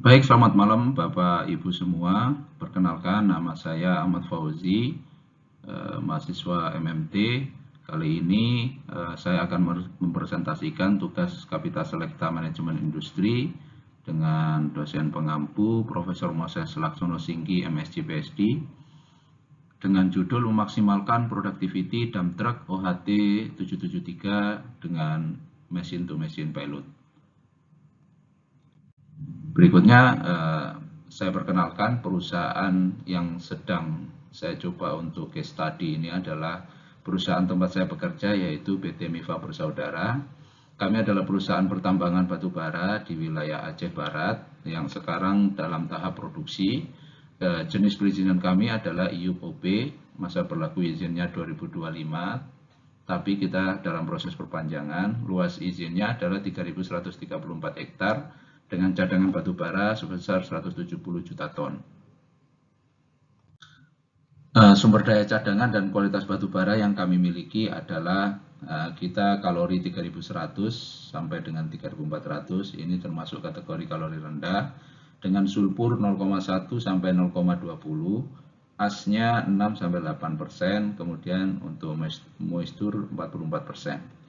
Baik, selamat malam Bapak Ibu semua. Perkenalkan, nama saya Ahmad Fauzi, mahasiswa MMT. Kali ini saya akan mempresentasikan tugas Kapita Selekta Manajemen Industri dengan dosen pengampu Profesor Moses Laksono Singgi, MSc PhD, dengan judul memaksimalkan productivity dump truck OHT 773 dengan mesin to mesin pilot. Berikutnya saya perkenalkan perusahaan yang sedang saya coba untuk case study ini adalah perusahaan tempat saya bekerja, yaitu PT Mifa Bersaudara. Kami adalah perusahaan pertambangan batubara di wilayah Aceh Barat yang sekarang dalam tahap produksi. Jenis perizinan kami adalah IUP-OB, masa berlaku izinnya 2025, tapi kita dalam proses perpanjangan. Luas izinnya adalah 3.134 hektar dengan cadangan batubara sebesar 170 juta ton. Sumber daya cadangan dan kualitas batubara yang kami miliki adalah kita kalori 3.100 sampai dengan 3.400, ini termasuk kategori kalori rendah, dengan sulfur 0,1 sampai 0,20, asnya 6 sampai 8%, kemudian untuk moisture 44%.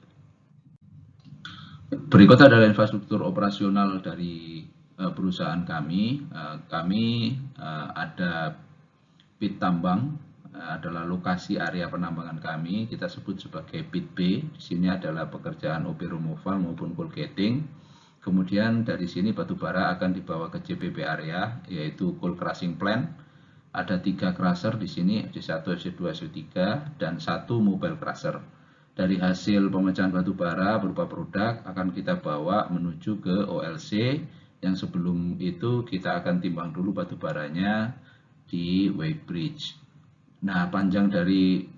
Berikut adalah infrastruktur operasional dari perusahaan kami. Kami ada pit tambang, adalah lokasi area penambangan kami, kita sebut sebagai pit B. Di sini adalah pekerjaan OB removal maupun coal getting. Kemudian dari sini batubara akan dibawa ke JPP area, yaitu coal crushing plant. Ada 3 crusher di sini, FC1, FC2, FC3, dan 1 mobile crusher. Dari hasil pemecahan batubara berupa produk akan kita bawa menuju ke OLC, yang sebelum itu kita akan timbang dulu batubaranya di weighbridge. Nah, panjang dari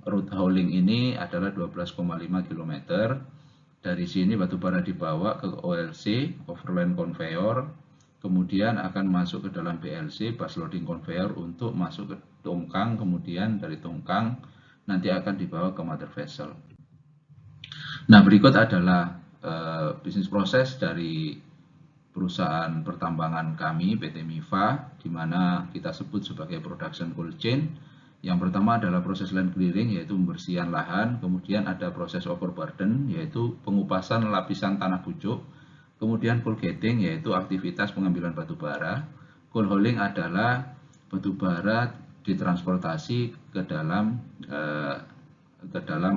route hauling ini adalah 12,5 km. Dari sini batubara dibawa ke OLC, overland conveyor, kemudian akan masuk ke dalam BLC, bus loading conveyor, untuk masuk ke tongkang, kemudian dari tongkang nanti akan dibawa ke mother vessel. Nah, berikut adalah bisnis proses dari perusahaan pertambangan kami, PT Mifa, di mana kita sebut sebagai production cold chain. Yang pertama adalah proses land clearing, yaitu pembersihan lahan. Kemudian ada proses overburden, yaitu pengupasan lapisan tanah pucuk. Kemudian coal getting, yaitu aktivitas pengambilan batubara. Coal hauling adalah batubara ditransportasi ke dalam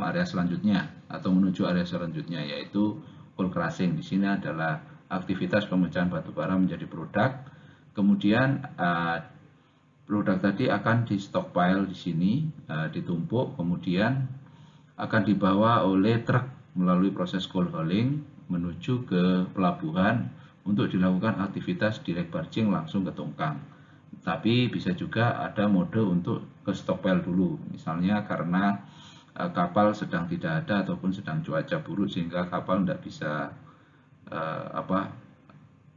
area selanjutnya atau menuju area selanjutnya, yaitu coal crushing. Di sini adalah aktivitas pemecahan batubara menjadi produk. Kemudian produk tadi akan di stockpile di sini, ditumpuk, kemudian akan dibawa oleh truk melalui proses coal hauling menuju ke pelabuhan untuk dilakukan aktivitas direct barging langsung ke tongkang. Tapi bisa juga ada mode untuk ke stockpile dulu, misalnya karena kapal sedang tidak ada ataupun sedang cuaca buruk sehingga kapal tidak bisa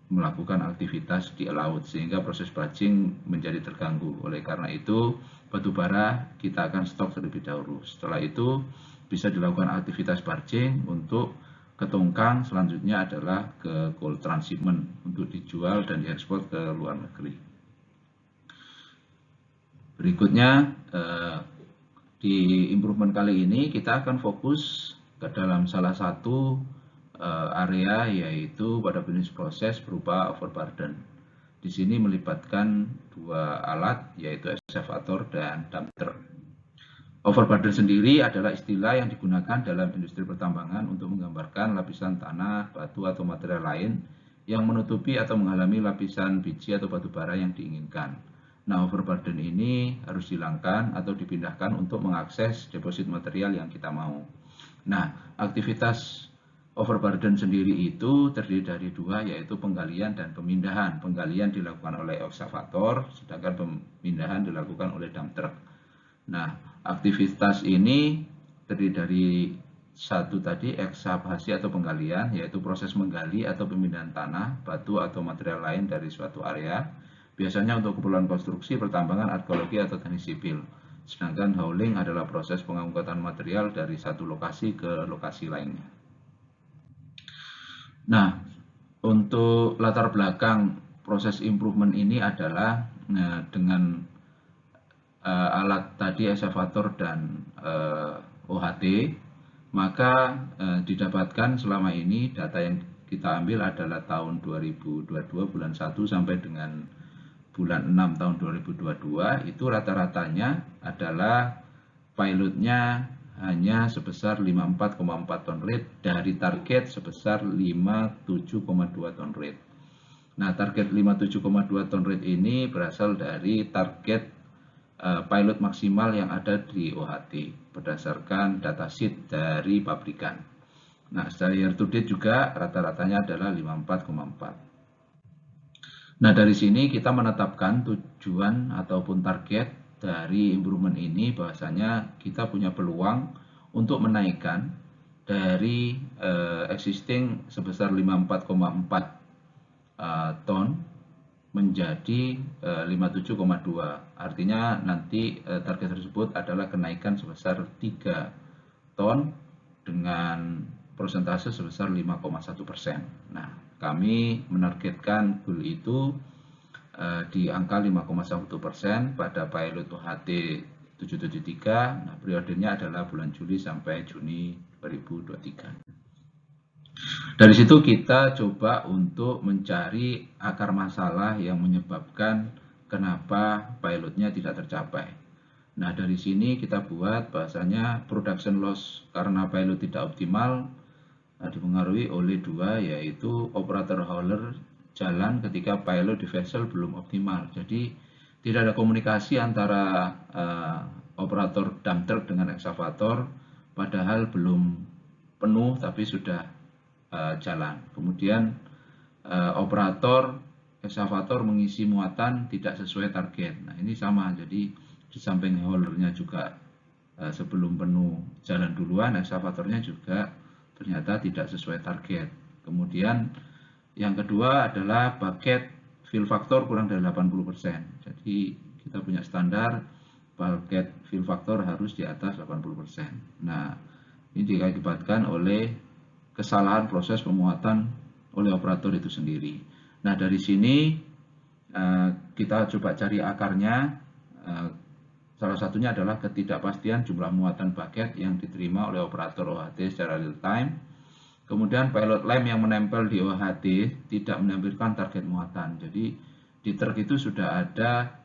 melakukan aktivitas di laut, sehingga proses barging menjadi terganggu. Oleh karena itu, batubara kita akan stok terlebih dahulu. Setelah itu bisa dilakukan aktivitas barging untuk ke tongkang, selanjutnya adalah ke coal transshipment untuk dijual dan diekspor ke luar negeri. Berikutnya, di improvement kali ini kita akan fokus ke dalam salah satu area, yaitu pada bisnis proses berupa overburden. Di sini melibatkan 2 alat, yaitu excavator dan dump truck. Overburden sendiri adalah istilah yang digunakan dalam industri pertambangan untuk menggambarkan lapisan tanah, batu, atau material lain yang menutupi atau menghalangi lapisan biji atau batubara yang diinginkan. Nah, overburden ini harus dihilangkan atau dipindahkan untuk mengakses deposit material yang kita mau. Nah, aktivitas overburden sendiri itu terdiri dari 2, yaitu penggalian dan pemindahan. Penggalian dilakukan oleh excavator, sedangkan pemindahan dilakukan oleh dump truck. Nah, aktivitas ini terdiri dari 1 tadi, ekskavasi atau penggalian, yaitu proses menggali atau pemindahan tanah, batu, atau material lain dari suatu area, biasanya untuk keperluan konstruksi, pertambangan, arkeologi, atau teknik sipil. Sedangkan hauling adalah proses pengangkutan material dari satu lokasi ke lokasi lainnya. Nah, untuk latar belakang proses improvement ini adalah dengan alat tadi eksavator dan OHT, maka didapatkan selama ini data yang kita ambil adalah tahun 2022 bulan 1 sampai dengan bulan 6 tahun 2022 itu rata-ratanya adalah pilotnya hanya sebesar 54,4 ton rate dari target sebesar 57,2 ton rate. Nah, target 57,2 ton rate ini berasal dari target pilot maksimal yang ada di OHT berdasarkan datasheet dari pabrikan. Nah, secara year to date juga rata-ratanya adalah 54,4. Nah, dari sini kita menetapkan tujuan ataupun target dari improvement ini, bahwasanya kita punya peluang untuk menaikkan dari existing sebesar 54,4 ton menjadi 57,2. Artinya nanti target tersebut adalah kenaikan sebesar 3 ton dengan persentase sebesar 5,1%. Nah, kami menargetkan goal itu di angka 5,1% pada pilot OHT 773. Nah, periodenya adalah bulan Juli sampai Juni 2023. Dari situ kita coba untuk mencari akar masalah yang menyebabkan kenapa pilotnya tidak tercapai. Nah, dari sini kita buat bahasanya production loss karena pilot tidak optimal dipengaruhi oleh dua, yaitu operator hauler jalan ketika pilot di vessel belum optimal. Jadi tidak ada komunikasi antara operator dump truck dengan eksavator, padahal belum penuh tapi sudah jalan. Kemudian operator eksavator mengisi muatan tidak sesuai target. Nah, ini sama, jadi di samping haulernya juga sebelum penuh jalan duluan, eksavatornya juga ternyata tidak sesuai target. Kemudian yang kedua adalah bucket fill factor kurang dari 80%. Jadi kita punya standar bucket fill factor harus di atas 80%. Nah, ini diakibatkan oleh kesalahan proses pemuatan oleh operator itu sendiri. Nah, dari sini kita coba cari akarnya. Salah satunya adalah ketidakpastian jumlah muatan bucket yang diterima oleh operator OHT secara real time. Kemudian pilot lamp yang menempel di OHT tidak menampilkan target muatan. Jadi di truk itu sudah ada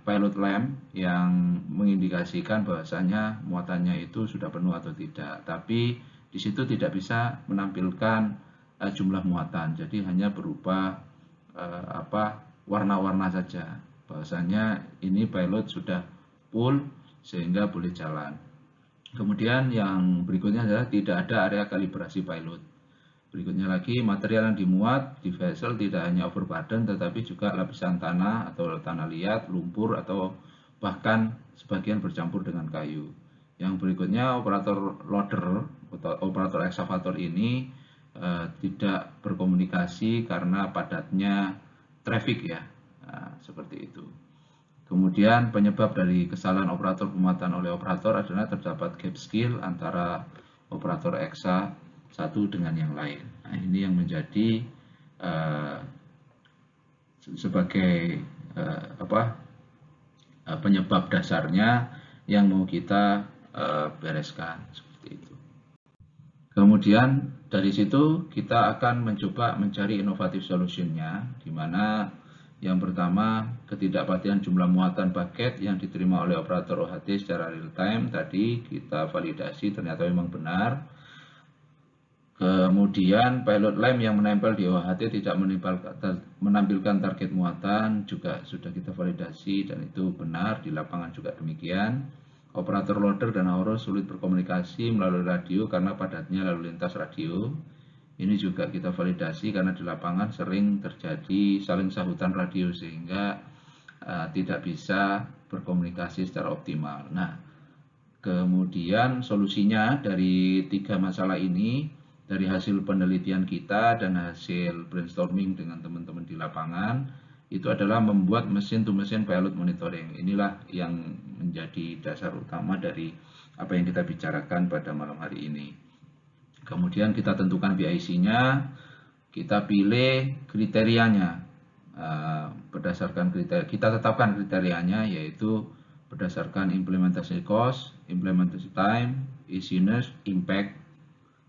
pilot lamp yang mengindikasikan bahwasanya muatannya itu sudah penuh atau tidak. Tapi di situ tidak bisa menampilkan jumlah muatan. Jadi hanya berupa warna-warna saja. Bahwasanya ini pilot sudah full sehingga boleh jalan. Kemudian yang berikutnya adalah tidak ada area kalibrasi pilot. Berikutnya lagi, material yang dimuat di vessel tidak hanya overburden tetapi juga lapisan tanah atau tanah liat, lumpur, atau bahkan sebagian bercampur dengan kayu. Yang berikutnya, operator loader atau operator eksavator ini tidak berkomunikasi karena padatnya traffic ya. Nah, seperti itu. Kemudian penyebab dari kesalahan operator pemuatan oleh operator adalah terdapat gap skill antara operator eksa satu dengan yang lain. Nah, ini yang menjadi sebagai penyebab dasarnya yang mau kita bereskan seperti itu. Kemudian dari situ kita akan mencoba mencari inovatif solutionnya, di mana yang pertama, ketidakpastian jumlah muatan bucket yang diterima oleh operator OHT secara real time tadi kita validasi ternyata memang benar. Kemudian pilot lamp yang menempel di OHT tidak menampilkan target muatan juga sudah kita validasi dan itu benar, di lapangan juga demikian. Operator loader dan hauler sulit berkomunikasi melalui radio karena padatnya lalu lintas radio. Ini juga kita validasi karena di lapangan sering terjadi saling sahutan radio sehingga tidak bisa berkomunikasi secara optimal. Nah, kemudian solusinya dari tiga masalah ini, dari hasil penelitian kita dan hasil brainstorming dengan teman-teman di lapangan, itu adalah membuat mesin to mesin pilot monitoring. Inilah yang menjadi dasar utama dari apa yang kita bicarakan pada malam hari ini. Kemudian kita tentukan BIC-nya, kita pilih kriterianya. Berdasarkan kriteria, kita tetapkan kriterianya, yaitu berdasarkan implementasi cost, implementasi time, easiness, impact,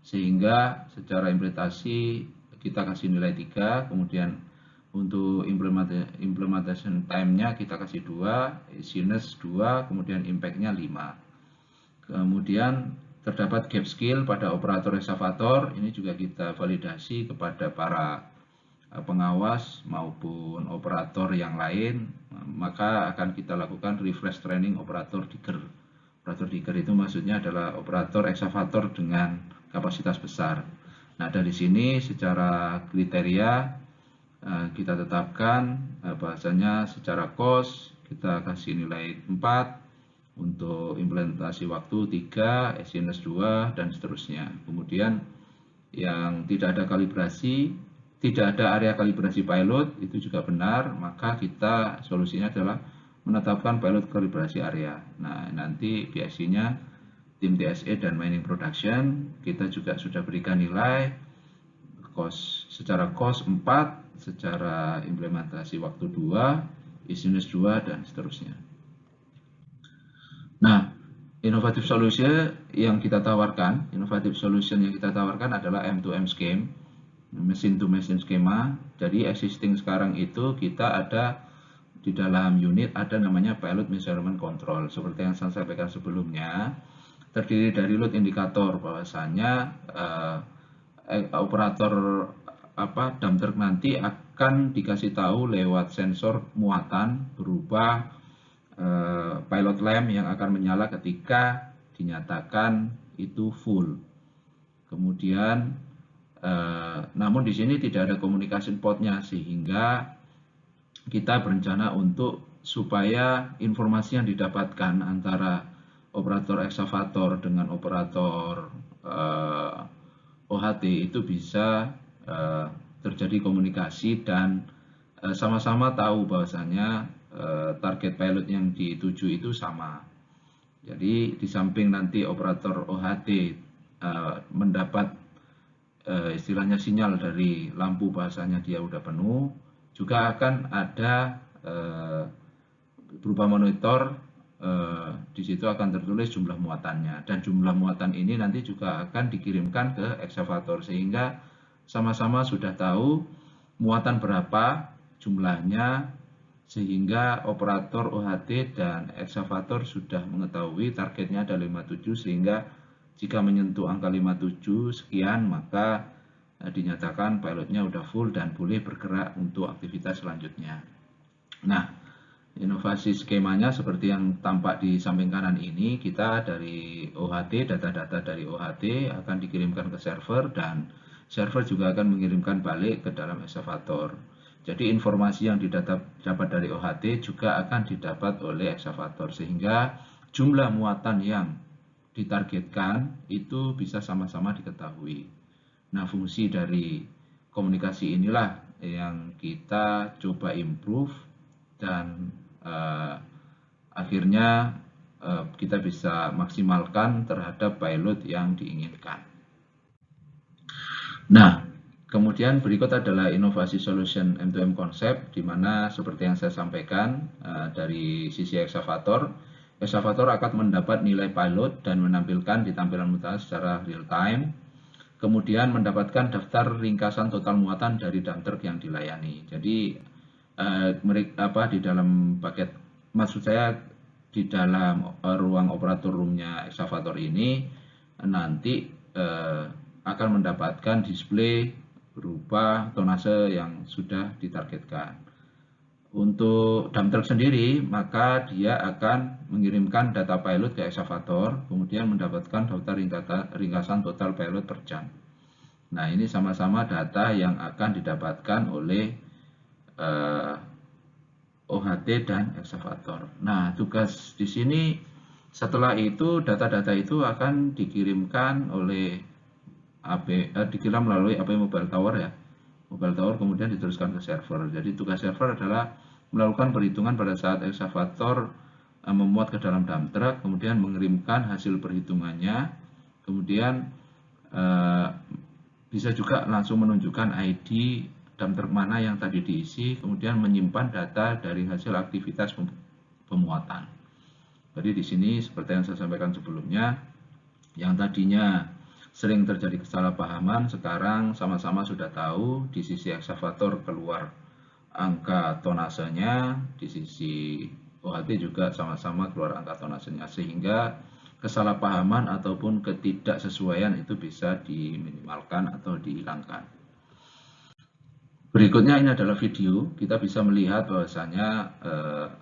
sehingga secara implementasi kita kasih nilai 3, kemudian untuk implementation time-nya kita kasih 2, easiness 2, kemudian impact-nya 5. Kemudian terdapat gap skill pada operator eksavator, ini juga kita validasi kepada para pengawas maupun operator yang lain, maka akan kita lakukan refresh training operator digger. Operator digger itu maksudnya adalah operator eksavator dengan kapasitas besar. Nah, dari sini secara kriteria kita tetapkan bahasanya secara cost kita kasih nilai 4, untuk implementasi waktu 3, easiness 2, dan seterusnya. Kemudian yang tidak ada kalibrasi, tidak ada area kalibrasi pilot, itu juga benar, maka kita solusinya adalah menetapkan pilot kalibrasi area. Nah, nanti biasanya tim TSE dan mining production kita juga sudah berikan nilai secara cost 4, secara implementasi waktu 2, easiness 2, dan seterusnya. Nah, innovative solution yang kita tawarkan adalah M2M scheme, mesin to mesin skema. Jadi existing sekarang itu kita ada di dalam unit ada namanya pilot measurement control, seperti yang saya sampaikan sebelumnya, terdiri dari load indikator, bahwasanya operator dump truck nanti akan dikasih tahu lewat sensor muatan berupa pilot lamp yang akan menyala ketika dinyatakan itu full. Kemudian namun di sini tidak ada communication port-nya, sehingga kita berencana untuk supaya informasi yang didapatkan antara operator eksavator dengan operator OHT itu bisa terjadi komunikasi dan sama-sama tahu bahwasanya target pilot yang dituju itu sama. Jadi di samping nanti operator OHT mendapat istilahnya sinyal dari lampu bahasanya dia udah penuh, juga akan ada berupa monitor, di situ akan tertulis jumlah muatannya, dan jumlah muatan ini nanti juga akan dikirimkan ke eksavator, sehingga sama-sama sudah tahu muatan berapa jumlahnya, sehingga operator OHT dan eksavator sudah mengetahui targetnya ada 57, sehingga jika menyentuh angka 57 sekian, maka dinyatakan pilotnya udah full dan boleh bergerak untuk aktivitas selanjutnya. Nah, inovasi skemanya seperti yang tampak di samping kanan ini, kita dari OHT, data-data dari OHT akan dikirimkan ke server, dan server juga akan mengirimkan balik ke dalam eksavator. Jadi informasi yang didapat dari OHT juga akan didapat oleh eksavator, sehingga jumlah muatan yang ditargetkan itu bisa sama-sama diketahui. Nah, fungsi dari komunikasi inilah yang kita coba improve, dan akhirnya kita bisa maksimalkan terhadap pilot yang diinginkan. Nah, kemudian berikut adalah inovasi solution M2M concept, di mana seperti yang saya sampaikan dari sisi eksavator akan mendapat nilai pilot dan menampilkan di tampilan muatan secara real time. Kemudian mendapatkan daftar ringkasan total muatan dari dump truck yang dilayani. Jadi di dalam paket, maksud saya di dalam ruang operator roomnya eksavator ini nanti akan mendapatkan display berupa tonase yang sudah ditargetkan. Untuk dump truck sendiri, maka dia akan mengirimkan data pilot ke eksavator, kemudian mendapatkan daftar ringkasan total pilot per jam. Nah, ini sama-sama data yang akan didapatkan oleh OHT dan eksavator. Nah, tugas di sini setelah itu data-data itu akan dikirimkan oleh dikirim melalui AP Mobile Tower ya. Mobile Tower kemudian diteruskan ke server. Jadi tugas server adalah melakukan perhitungan pada saat eksavator memuat ke dalam dump truck, kemudian mengirimkan hasil perhitungannya, kemudian bisa juga langsung menunjukkan ID dump truck mana yang tadi diisi, kemudian menyimpan data dari hasil aktivitas pemuatan. Jadi di sini seperti yang saya sampaikan sebelumnya, yang tadinya sering terjadi kesalahpahaman, sekarang sama-sama sudah tahu di sisi ekskavator keluar angka tonasenya, di sisi OHT juga sama-sama keluar angka tonasenya, sehingga kesalahpahaman ataupun ketidaksesuaian itu bisa diminimalkan atau dihilangkan. Berikutnya ini adalah video, kita bisa melihat bahwasanya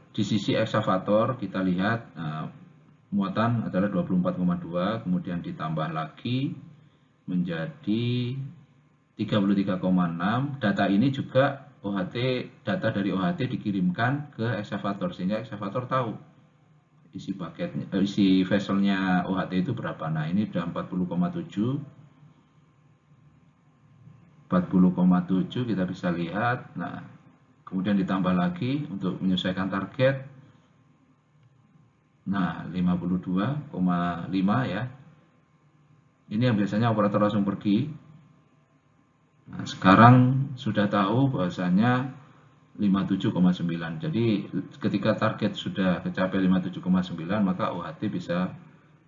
di sisi ekskavator kita lihat muatan adalah 24,2, kemudian ditambah lagi menjadi 33,6. Data ini juga data dari OHT dikirimkan ke ekskavator sehingga ekskavator tahu isi paketnya, isi vesselnya OHT itu berapa. Nah, ini sudah 40,7 kita bisa lihat. Nah, kemudian ditambah lagi untuk menyesuaikan target. Nah, 52,5 ya. Ini yang biasanya operator langsung pergi. Nah, sekarang sudah tahu bahwasanya 57,9. Jadi ketika target sudah kecapai 57,9, maka OHT bisa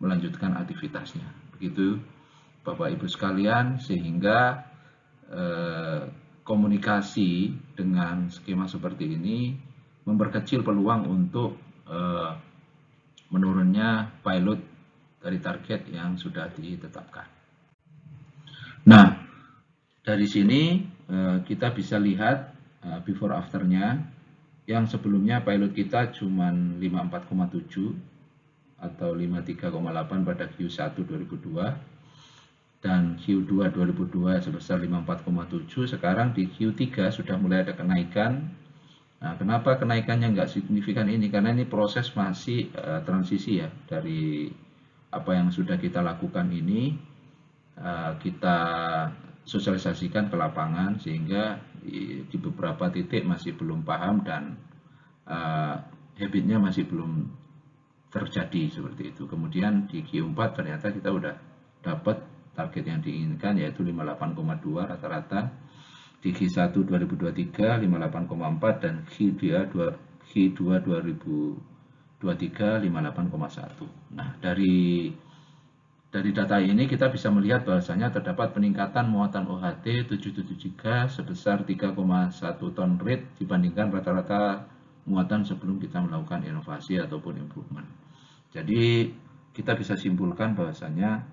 melanjutkan aktivitasnya. Begitu Bapak Ibu sekalian, sehingga komunikasi dengan skema seperti ini memperkecil peluang untuk menurunnya pilot dari target yang sudah ditetapkan. Nah, dari sini kita bisa lihat before afternya, yang sebelumnya pilot kita cuma 54,7 atau 53,8 pada Q1 2002 dan Q2 2002 sebesar 54,7. Sekarang di Q3 sudah mulai ada kenaikan. Nah, kenapa kenaikannya nggak signifikan ini? Karena ini proses masih transisi ya, dari apa yang sudah kita lakukan ini kita sosialisasikan ke lapangan, sehingga di beberapa titik masih belum paham dan habitnya masih belum terjadi seperti itu. Kemudian di Q4 ternyata kita udah dapat target yang diinginkan, yaitu 58,2 rata-rata. Di Q1 2023 58,4 dan Q2 2023 58,1. Nah, dari data ini kita bisa melihat bahwasanya terdapat peningkatan muatan OHT 773 sebesar 3,1 ton rate dibandingkan rata-rata muatan sebelum kita melakukan inovasi ataupun improvement. Jadi kita bisa simpulkan bahwasanya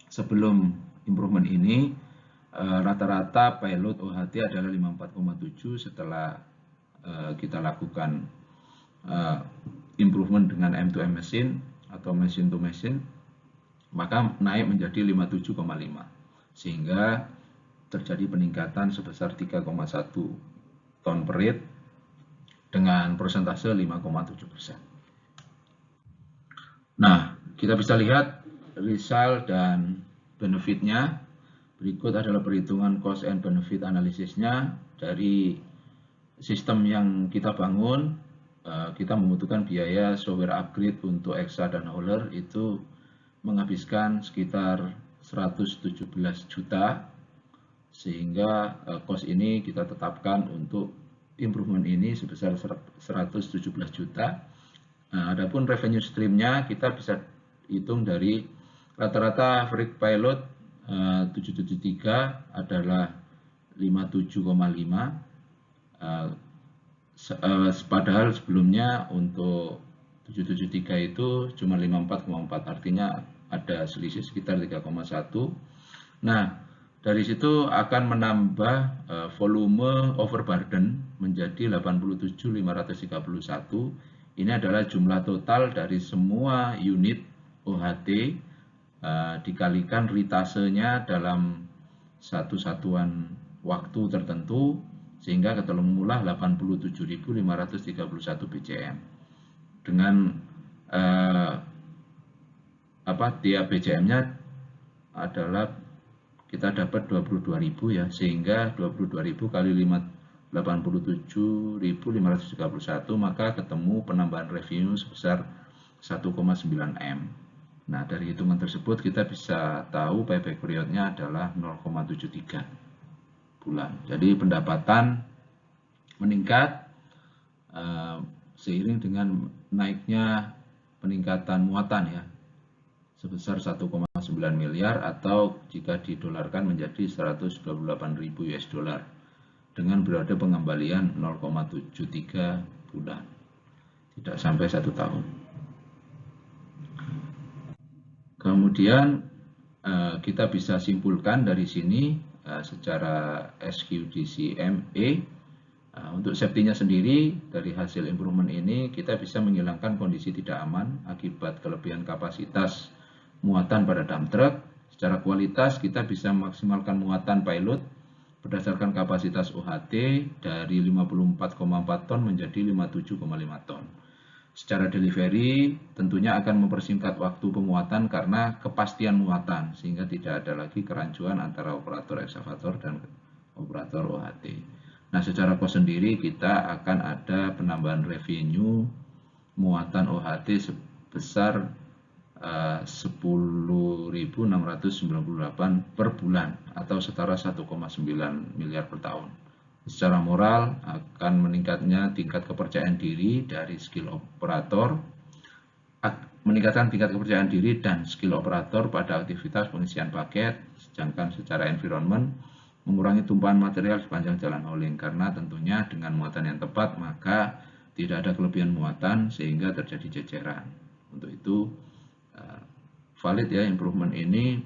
sebelum improvement ini rata-rata pilot OHT adalah 54,7. Setelah kita lakukan improvement dengan M2M mesin atau machine to machine, maka naik menjadi 57,5, sehingga terjadi peningkatan sebesar 3,1 ton per rate dengan persentase 5,7%. Nah, kita bisa lihat result dan benefitnya. Berikut adalah perhitungan cost and benefit analisisnya. Dari sistem yang kita bangun, kita membutuhkan biaya software upgrade untuk EXA dan Hauler itu menghabiskan sekitar 117 juta, sehingga cost ini kita tetapkan untuk improvement ini sebesar 117 juta. Nah, adapun revenue streamnya kita bisa hitung dari rata-rata average pilot 773 adalah 57,5, padahal sebelumnya untuk 773 itu cuma 54,4, artinya ada selisih sekitar 3,1. Nah, dari situ akan menambah volume overburden menjadi 87.531. Ini adalah jumlah total dari semua unit OHT dikalikan ritasenya dalam satu satuan waktu tertentu, sehingga ketemulah 87.531 BCM. Dengan tiap BCM-nya adalah kita dapat 22.000 ya, sehingga 22.000 kali 87.531, maka ketemu penambahan revenue sebesar 1,9 M. Nah, dari hitungan tersebut kita bisa tahu payback periodnya adalah 0,73 bulan. Jadi pendapatan meningkat seiring dengan naiknya peningkatan muatan ya, sebesar 1,9 miliar atau jika didolarkan menjadi 128.000 US dollar dengan periode pengembalian 0,73 bulan, tidak sampai 1 tahun. Kemudian kita bisa simpulkan dari sini secara SQDCMA untuk safety-nya sendiri dari hasil improvement ini kita bisa menghilangkan kondisi tidak aman akibat kelebihan kapasitas muatan pada dump truck. Secara kualitas kita bisa memaksimalkan muatan payload berdasarkan kapasitas UHT dari 54,4 ton menjadi 57,5 ton. Secara delivery tentunya akan mempersingkat waktu pemuatan karena kepastian muatan sehingga tidak ada lagi kerancuan antara operator ekskavator dan operator OHT. Nah, secara cost sendiri kita akan ada penambahan revenue muatan OHT sebesar 10.698 per bulan atau setara 1,9 miliar per tahun. Secara moral akan meningkatnya tingkat kepercayaan diri dari skill operator, meningkatkan tingkat kepercayaan diri dan skill operator pada aktivitas pengisian paket, sedangkan secara environment mengurangi tumpahan material sepanjang jalan hauling karena tentunya dengan muatan yang tepat maka tidak ada kelebihan muatan sehingga terjadi ceceran. Untuk itu valid ya improvement ini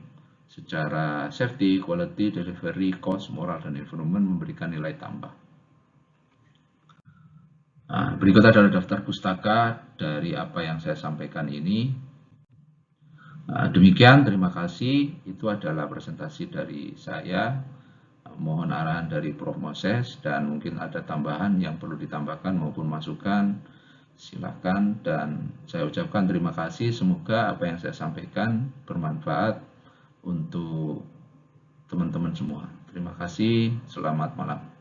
secara safety, quality, delivery, cost, moral, dan environment memberikan nilai tambah. Nah, berikut adalah daftar pustaka dari apa yang saya sampaikan ini. Nah, demikian, terima kasih. Itu adalah presentasi dari saya. Mohon arahan dari Prof. Moses dan mungkin ada tambahan yang perlu ditambahkan maupun masukan. Silakan dan saya ucapkan terima kasih. Semoga apa yang saya sampaikan bermanfaat untuk teman-teman semua. Terima kasih. Selamat malam.